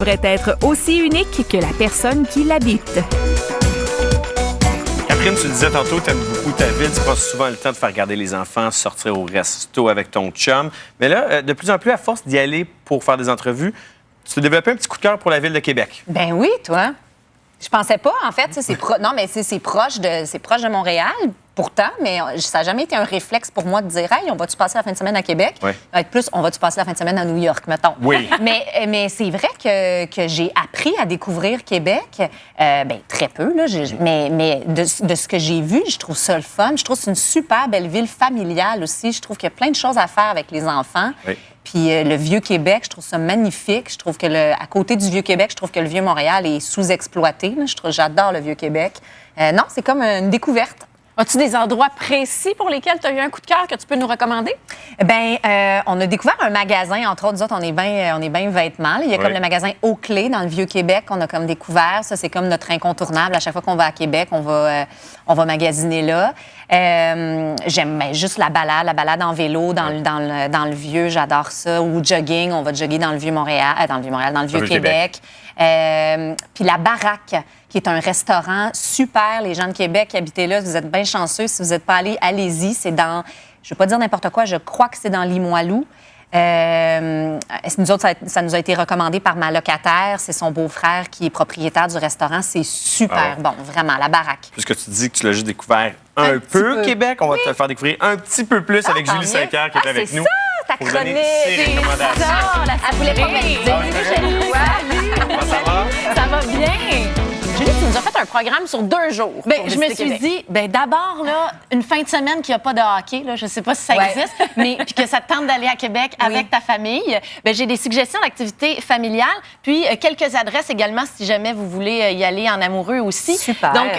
Pourrait être aussi unique que la personne qui l'habite. Catherine, tu disais tantôt, tu aimes beaucoup ta ville, tu passes souvent le temps de faire regarder les enfants, sortir au resto avec ton chum. Mais là, de plus en plus, à force d'y aller pour faire des entrevues, tu t'es développé un petit coup de cœur pour la ville de Québec. Ben oui, toi. Je pensais pas, en fait. Non, mais c'est proche de Montréal, pourtant, mais ça n'a jamais été un réflexe pour moi de dire, hey, on va-tu passer la fin de semaine à Québec? Oui. Avec plus, on va-tu passer la fin de semaine à New York, mettons. Oui. Mais c'est vrai que j'ai appris à découvrir Québec, très peu, là, mais de ce que j'ai vu, je trouve ça le fun. Je trouve que c'est une super belle ville familiale aussi. Je trouve qu'il y a plein de choses à faire avec les enfants. Oui. Puis le Vieux-Québec, je trouve ça magnifique. Je trouve que à côté du Vieux-Québec, je trouve que le Vieux-Montréal est sous-exploité. J'adore le Vieux-Québec. Non, c'est comme une découverte. As-tu des endroits précis pour lesquels tu as eu un coup de cœur que tu peux nous recommander? On a découvert un magasin, entre autres, nous autres, on est bien vêtements. Là. Il y a comme le magasin Oakley dans le Vieux-Québec qu'on a comme découvert. Ça, c'est comme notre incontournable. À chaque fois qu'on va à Québec, on va magasiner là. J'aime juste la balade en vélo dans le Vieux, j'adore ça. Ou jogging, on va jogger dans le Vieux-Montréal, dans le Vieux-Québec. Puis la Baraque, qui est un restaurant super. Les gens de Québec qui habitez là, vous êtes bien chanceux. Si vous n'êtes pas allés, allez-y. C'est dans, je ne veux pas dire n'importe quoi, je crois que c'est dans Limoilou. Nous autres, ça nous a été recommandé par ma locataire. C'est son beau-frère qui est propriétaire du restaurant. C'est super bon, vraiment, la Baraque. Puisque tu dis que tu l'as juste découvert un peu, Québec, on va te le faire découvrir un petit peu plus avec Julie Saint-Pierre qui est avec nous. Ta pour donner chronique. ses recommandations. Elle voulait pas me le dire. Ça va? Ça va bien. Julie, tu nous as fait un programme sur 2 jours. Je me suis dit, d'abord, là, une fin de semaine qu'il n'y a pas de hockey, là, je ne sais pas si ça existe, mais puis que ça te tente d'aller à Québec avec ta famille, j'ai des suggestions d'activités familiales, puis quelques adresses également si jamais vous voulez y aller en amoureux aussi. Super. Donc,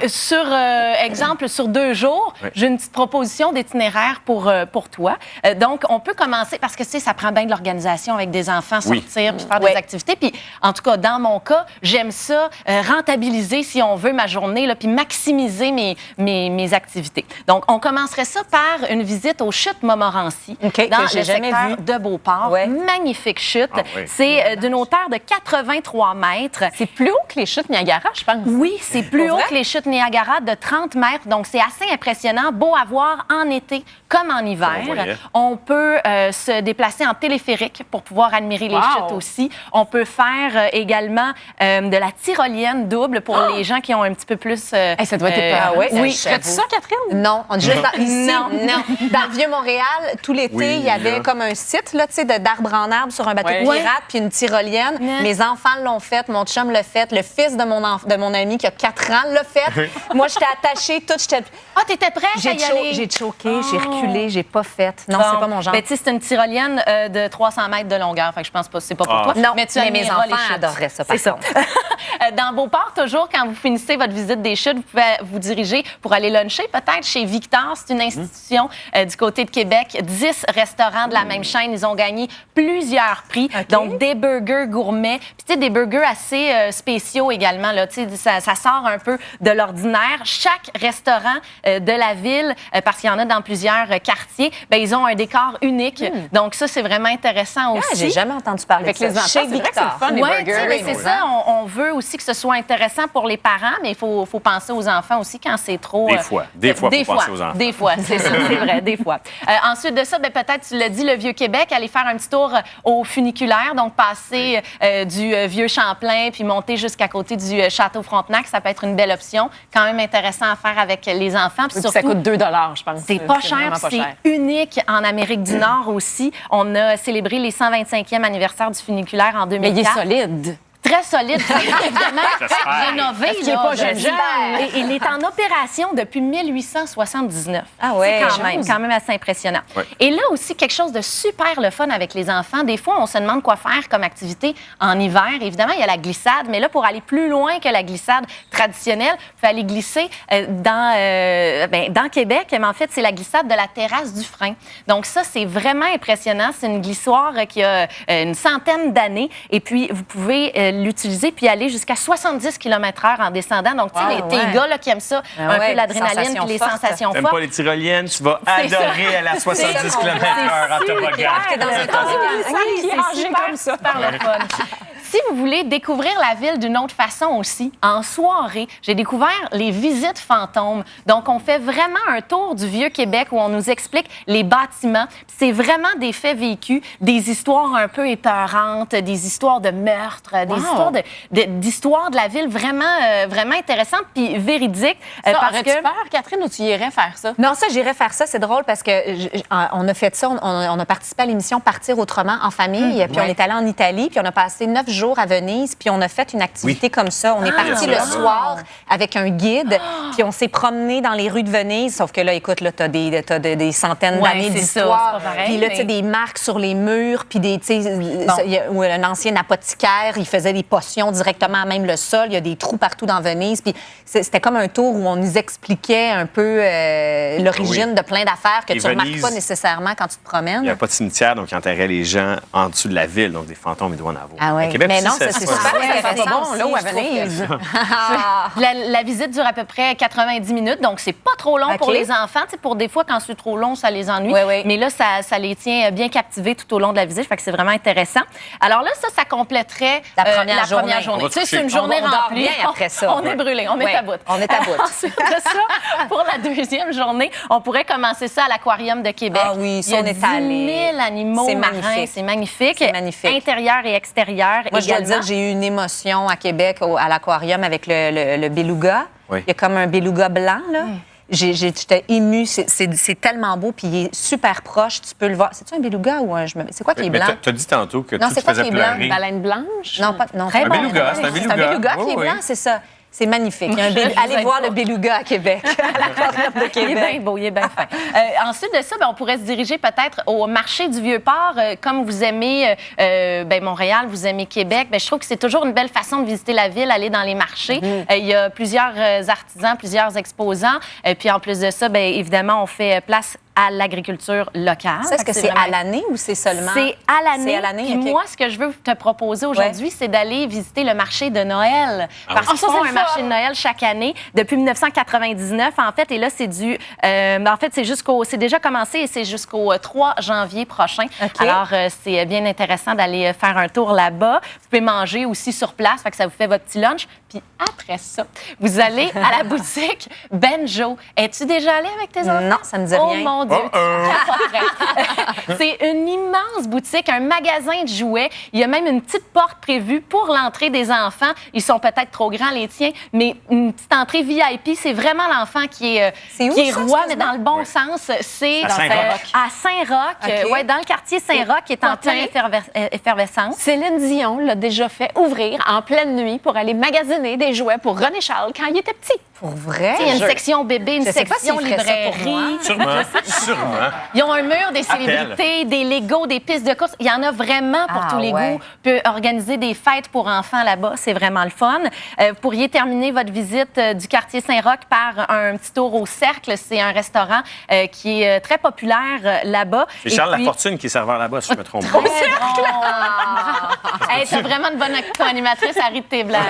exemple, sur 2 jours, j'ai une petite proposition d'itinéraire pour toi. Donc, on peut commencer, parce que tu sais, ça prend bien de l'organisation avec des enfants, sortir, puis faire des activités. Puis, en tout cas, dans mon cas, j'aime ça, rentabiliser, si on veut, ma journée, là, puis maximiser mes activités. Donc, on commencerait ça par une visite aux chutes Montmorency, dans le secteur de Beauport. Ouais. Magnifique chute. C'est d'une hauteur de 83 mètres. C'est plus haut que les chutes Niagara, je pense. Oui, c'est plus haut que les chutes Niagara de 30 mètres. Donc, c'est assez impressionnant. Beau à voir en été comme en hiver. On peut se déplacer en téléphérique pour pouvoir admirer les chutes aussi. On peut faire également de la tyrolienne double pour les gens qui ont un petit peu plus... ça doit être oui, fais-tu ça, Catherine? Non, non. Dans le Vieux-Montréal, tout l'été, il y avait comme un site là, d'arbre en arbre sur un bateau de pirate, puis une tyrolienne. Mes enfants l'ont fait, mon chum l'a fait, le fils de mon ami qui a 4 ans l'a fait. Moi, j'étais attachée, j'étais... Ah, t'étais prête à y aller? J'ai choqué, j'ai reculé, j'ai pas fait. Non, c'est pas mon genre. Tu sais, c'est une tyrolienne de 300 mètres de longueur, fait que je pense pas que c'est pas pour toi. Non, mais mes enfants adoreraient ça, par contre. Dans Beauport, toujours, quand vous finissez votre visite des chutes, vous pouvez vous diriger pour aller luncher, peut-être chez Victor. C'est une institution du côté de Québec. 10 restaurants de la même chaîne. Ils ont gagné plusieurs prix. Donc, des burgers gourmets. Puis, tu sais, des burgers assez spéciaux également. Là, ça sort un peu de l'ordinaire. Chaque restaurant de la ville, parce qu'il y en a dans plusieurs quartiers, ils ont un décor unique. Donc, ça, c'est vraiment intéressant aussi. J'ai jamais entendu parler avec de ça. les enfants. Chez C'est vrai que Victor. c'est le fun, les burgers. C'est ça. On veut aussi que ce soit intéressant pour les parents, mais il faut penser aux enfants aussi quand c'est trop... Des fois, faut penser aux enfants. Des fois, c'est ça, c'est vrai, des fois. Ensuite de ça, peut-être, tu l'as dit, le Vieux-Québec, aller faire un petit tour au funiculaire, donc passer du Vieux Champlain, puis monter jusqu'à côté du Château Frontenac, ça peut être une belle option, quand même intéressant à faire avec les enfants. Puis surtout, ça coûte 2 $, je pense. C'est pas cher, c'est unique en Amérique du Nord aussi. On a célébré les 125e anniversaire du funiculaire en 2004. Mais il est solide. Très solide, évidemment, rénové. Est-ce qu'il n'est pas jeune? Et il est en opération depuis 1879. Ah ouais, c'est quand même assez impressionnant. Ouais. Et là aussi, quelque chose de super le fun avec les enfants. Des fois, on se demande quoi faire comme activité en hiver. Évidemment, il y a la glissade, mais là, pour aller plus loin que la glissade traditionnelle, il faut aller glisser dans Québec. Mais en fait, c'est la glissade de la terrasse du Frein. Donc ça, c'est vraiment impressionnant. C'est une glissoire qui a une centaine d'années. Et puis, vous pouvez l'utiliser puis aller jusqu'à 70 km/h en descendant. Donc, tu sais, les gars là, qui aiment ça, un peu l'adrénaline et les sensations T'aimes fortes. pas les tyroliennes, tu vas adorer aller à 70 km/h en toboggan. T'es dans un temps qui est rangé comme ça. Super le fun. Si vous voulez découvrir la ville d'une autre façon aussi, en soirée, j'ai découvert les visites fantômes. Donc, on fait vraiment un tour du Vieux-Québec où on nous explique les bâtiments. C'est vraiment des faits vécus, des histoires un peu épeurantes, des histoires de meurtres, des histoires d'histoire de la ville vraiment intéressantes puis véridiques. Parce que peur, Catherine, ou tu irais faire ça? Non, ça, j'irais faire ça. C'est drôle parce que on a fait ça. On a participé à l'émission Partir autrement en famille. Puis on est allé en Italie. Puis on a passé 9 jours à Venise. Puis on a fait une activité comme ça. On est parti le soir avec un guide. Puis on s'est promené dans les rues de Venise. Sauf que là, écoute, là, t'as des centaines d'années d'histoire. Puis là, tu sais, des marques sur les murs. Puis des, tu sais, où un ancien apothicaire, il faisait des potions directement à même le sol. Il y a des trous partout dans Venise. Puis c'était comme un tour où on nous expliquait un peu l'origine de plein d'affaires que tu ne remarques pas nécessairement quand tu te promènes. Il n'y a pas de cimetière, donc ils enterraient les gens en dessous de la ville. Donc des fantômes, ils doivent en avoir. Ah oui. Mais non, c'est super intéressant. Bon, là où à Venise. La visite dure à peu près 90 minutes, donc c'est pas trop long pour les enfants. T'sais, pour des fois, quand c'est trop long, ça les ennuie. Oui. Mais là, ça les tient bien captivés tout au long de la visite. Fait que c'est vraiment intéressant. Alors là, ça compléterait la première journée. Tu sais, c'est une journée remplie. Bien après ça. On est brûlés, on est à bout. On est à bout. Ensuite de ça, pour la deuxième journée, on pourrait commencer ça à l'Aquarium de Québec. Ah oui, ça, on est allé. Il y a 10 000 animaux marins. C'est magnifique. C'est magnifique. Intérieur et extérieur. Moi, je dois dire, j'ai eu une émotion à Québec, à l'Aquarium, avec le beluga. Oui. Il y a comme un beluga blanc, là. J'étais émue. C'est tellement beau, puis il est super proche. Tu peux le voir. C'est-tu un beluga ou un... C'est quoi qui est blanc? Tu as dit tantôt que non, tout te quoi faisait qui est blanc? pleurer. Une baleine blanche? Non, pas... Non, Un beluga, c'est un beluga. C'est un beluga qui est Oui, blanc, oui. c'est ça. C'est magnifique. Allez voir le beluga à Québec, à l'Aquarium de Québec. Il est bien beau, il est bien fin. Ensuite de ça, on pourrait se diriger peut-être au marché du Vieux-Port. Comme vous aimez Montréal, vous aimez Québec, je trouve que c'est toujours une belle façon de visiter la ville, aller dans les marchés. Il y a plusieurs artisans, plusieurs exposants. Puis en plus de ça, évidemment, on fait place à l'agriculture locale. Ça, est-ce que c'est à l'année ou c'est seulement? C'est à l'année. C'est à l'année, Puis OK. moi, ce que je veux te proposer aujourd'hui, c'est d'aller visiter le marché de Noël. Parce qu'ils font un marché de Noël chaque année depuis 1999, en fait. Et là, c'est c'est déjà commencé et c'est jusqu'au 3 janvier prochain. OK. Alors, c'est bien intéressant d'aller faire un tour là-bas. Vous pouvez manger aussi sur place, fait que ça vous fait votre petit lunch. Puis après ça, vous allez à la boutique Benjo. Es-tu déjà allée avec tes enfants? Non, ça me dit rien. Oh mon Dieu, c'est une immense boutique, un magasin de jouets. Il y a même une petite porte prévue pour l'entrée des enfants. Ils sont peut-être trop grands, les tiens, mais une petite entrée VIP. C'est vraiment l'enfant qui est roi, mais dans le bon sens. C'est à Saint-Roch. À Saint-Roch, OK. Dans le quartier Saint-Roch, qui est en pleine effervescence. Céline Dion l'a déjà fait ouvrir en pleine nuit pour aller magasiner des jouets pour René Charles quand il était petit. Pour vrai? Il y a une section bébé, une Je sais pas section s'il ferait ça pour moi. librairie. Sûrement. Ils ont un mur des célébrités, des Legos, des pistes de course. Il y en a vraiment pour tous les goûts. Vous pouvez organiser des fêtes pour enfants là-bas. C'est vraiment le fun. Vous pourriez terminer votre visite du quartier Saint-Roch par un petit tour au Cercle. C'est un restaurant qui est très populaire là-bas. C'est Charles Lafortune qui est serveur là-bas, si je me trompe pas. Hey, t'as vraiment une bonne co-animatrice, arrête tes blagues.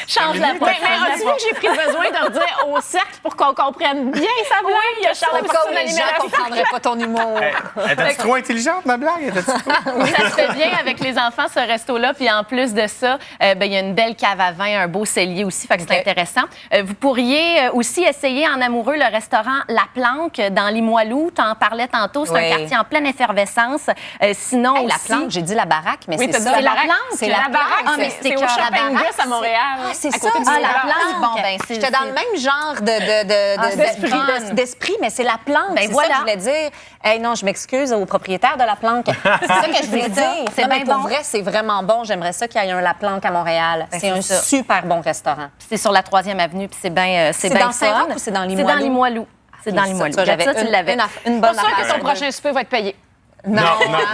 Change la poche. Mais as-tu vu que j'ai pris le besoin de redire au cercle pour qu'on comprenne bien sa blague? Il y a Charles Au cas où les gens ne comprendraient pas ton humour. Était-tu trop intelligente, ma blague? Était-tu trop? Ça se fait bien avec les enfants, ce resto-là. Puis en plus de ça, il y a une belle cave à vin, un beau cellier aussi, fait que c'est intéressant. Vous pourriez aussi essayer en amoureux le restaurant La Planque dans Limoilou. Tu en parlais tantôt, c'est un quartier en pleine effervescence. Sinon Hey, la aussi... planque, j'ai dit la baraque, mais Oui, c'est t'as ça. dit la Planque. C'est la baraque. Ah, mais c'est au cœur, la Shopping baraque, Gus à Montréal. Ah, c'est à ça. côté du Ah, la Boulevard. Planque. Bon, ben, c'est... J'étais dans le même genre d'esprit, mais c'est la planque. Ben c'est voilà. ça que je voulais dire. Hey, non, je m'excuse au propriétaire de la planque. C'est ça que je voulais dire. C'est Non, mais bien pour bon. vrai, c'est vraiment bon. J'aimerais ça qu'il y ait un La Planque à Montréal. Ben, c'est un c'est ça. super bon restaurant. C'est sur la 3e avenue, puis c'est bien C'est bien dans Saint-Roch ou c'est dans Limoilou? C'est dans Limoilou. C'est dans Ça, Limoilou. j'avais Ça, tu l'avais. une bonne Pas sûr que affaire. ton prochain souper va être payé. Non.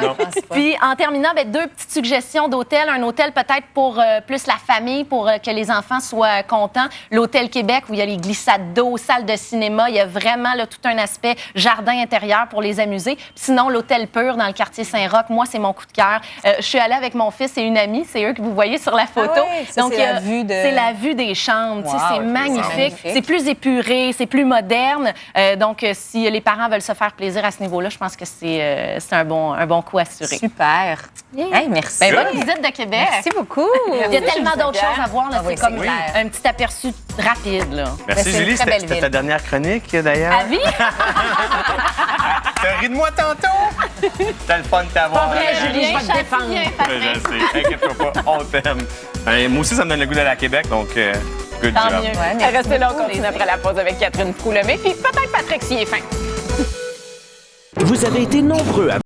je pense pas. Puis, en terminant, deux petites suggestions d'hôtels. Un hôtel peut-être pour plus la famille, pour que les enfants soient contents. L'Hôtel Québec, où il y a les glissades d'eau, salle de cinéma. Il y a vraiment là, tout un aspect jardin intérieur pour les amuser. Puis sinon, l'Hôtel Pur dans le quartier Saint-Roch, moi, c'est mon coup de cœur. Je suis allée avec mon fils et une amie. C'est eux que vous voyez sur la photo. oui, ça, c'est la vue de- C'est la vue des chambres. Tu sais, c'est Wow, magnifique. magnifique. C'est plus épuré, c'est plus moderne. Donc, si les parents veulent se faire plaisir à ce niveau-là, je pense que c'est un bon coup assuré. Super. Hey, merci. Ben, bonne visite de Québec. Merci beaucoup. Il y a tellement d'autres choses à voir. Là. Ah oui, C'est comme c'est clair. un petit aperçu rapide. Là. Merci, c'est une Julie. très belle C'était ville. ta dernière chronique, d'ailleurs. À vie? T'as ri de moi tantôt? T'as le fun de t'avoir. vrai, Julie, je vais te Châtillon, défendre. Patrick. Je sais. Inquiète-toi pas, on t'aime. Moi aussi, ça me donne le goût d'aller à Québec, donc good Tant job. mieux. Ouais, merci Restez là, on beaucoup, continue les après la pause avec Catherine Proulemé, puis peut-être Patrick s'il est fin. Vous avez été nombreux à